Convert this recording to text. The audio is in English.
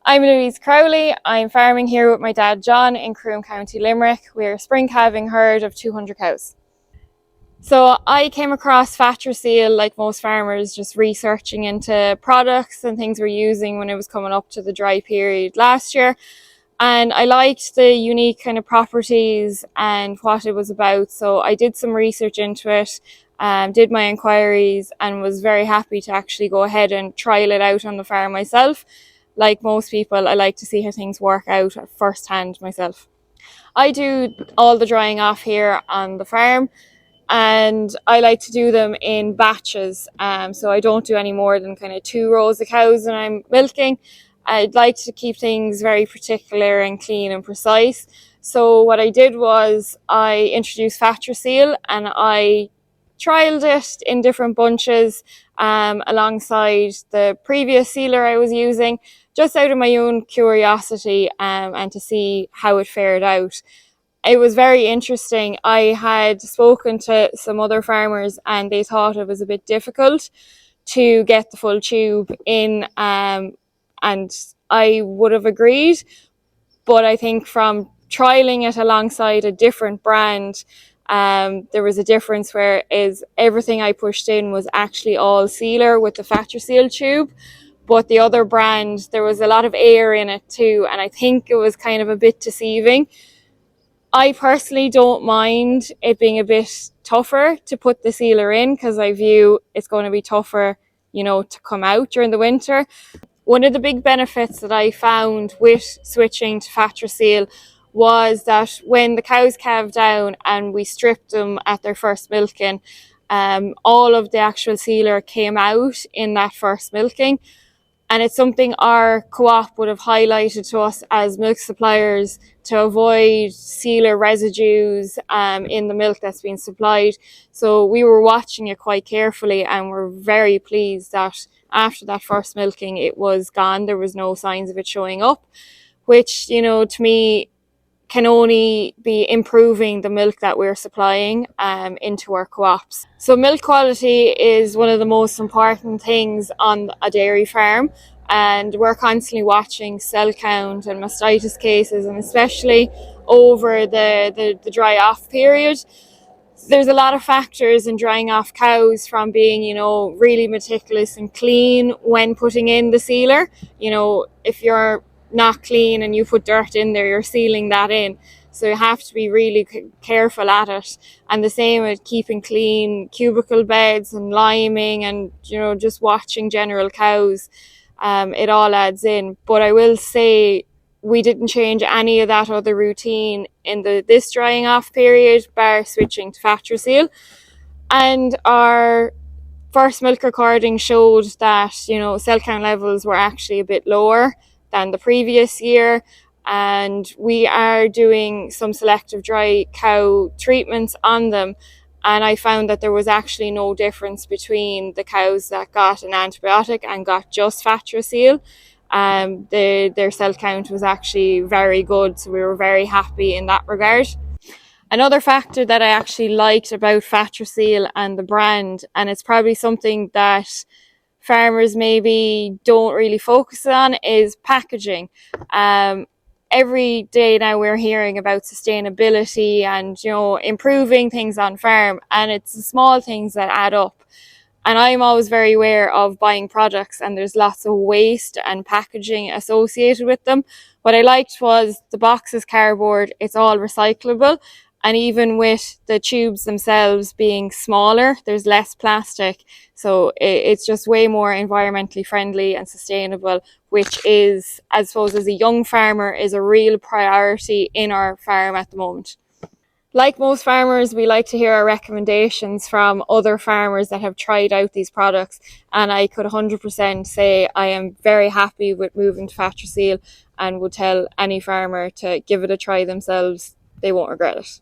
I'm Louise Crowley. I'm farming here with my dad John in Croom, County Limerick. We're a spring-calving herd of 200 cows. So I came across Fatroseal, like most farmers, just researching into products and things we're using when it was coming up to the dry period last year. And I liked the unique kind of properties and what it was about. So I did some research into it, did my inquiries, and was very happy to actually go ahead and trial it out on the farm myself. Like most people, I like to see how things work out firsthand myself. I do all the drying off here on the farm, and I like to do them in batches. So I don't do any more than kind of 2 rows of cows when I'm milking. I'd like to keep things very particular and clean and precise. So what I did was I introduced Fatroseal and I trialed it in different bunches alongside the previous sealer I was using, just out of my own curiosity and to see how it fared out. It was very interesting. I had spoken to some other farmers and they thought it was a bit difficult to get the full tube in, and I would have agreed, but I think from trialing it alongside a different brand, there was a difference where is everything I pushed in was actually all sealer with the Fatroseal tube, but the other brand, there was a lot of air in it too, and I think it was kind of a bit deceiving. I personally don't mind it being a bit tougher to put the sealer in because I view it's going to be tougher, to come out during the winter. One of the big benefits that I found with switching to Fatroseal was that when the cows calved down and we stripped them at their first milking, all of the actual sealer came out in that first milking. And it's something our co-op would have highlighted to us as milk suppliers to avoid sealer residues in the milk that's being supplied. So we were watching it quite carefully and we're very pleased that after that first milking, it was gone. There was no signs of it showing up, which, to me, can only be improving the milk that we're supplying into our co-ops. So milk quality is one of the most important things on a dairy farm, and we're constantly watching cell count and mastitis cases, and especially over the dry off period. There's a lot of factors in drying off cows, from being, really meticulous and clean when putting in the sealer. If you're not clean and you put dirt in there, you're sealing that in. So you have to be really careful at it. And the same with keeping clean cubicle beds and liming and, just watching general cows. It all adds in. But I will say we didn't change any of that other routine in this drying off period, bar switching to Fatroseal. And our first milk recording showed that, cell count levels were actually a bit lower than the previous year. And we are doing some selective dry cow treatments on them. And I found that there was actually no difference between the cows that got an antibiotic and got just Fatroseal. Their cell count was actually very good. So we were very happy in that regard. Another factor that I actually liked about Fatroseal and the brand, and it's probably something that farmers maybe don't really focus on, is packaging. Every day now we're hearing about sustainability and, improving things on farm, and it's the small things that add up. And I'm always very aware of buying products and there's lots of waste and packaging associated with them. What I liked was the box is cardboard, it's all recyclable. And even with the tubes themselves being smaller, there's less plastic. So it's just way more environmentally friendly and sustainable, which is, I suppose, as a young farmer, is a real priority in our farm at the moment. Like most farmers, we like to hear our recommendations from other farmers that have tried out these products. And I could 100% say I am very happy with moving to Fatroseal and would tell any farmer to give it a try themselves. They won't regret it.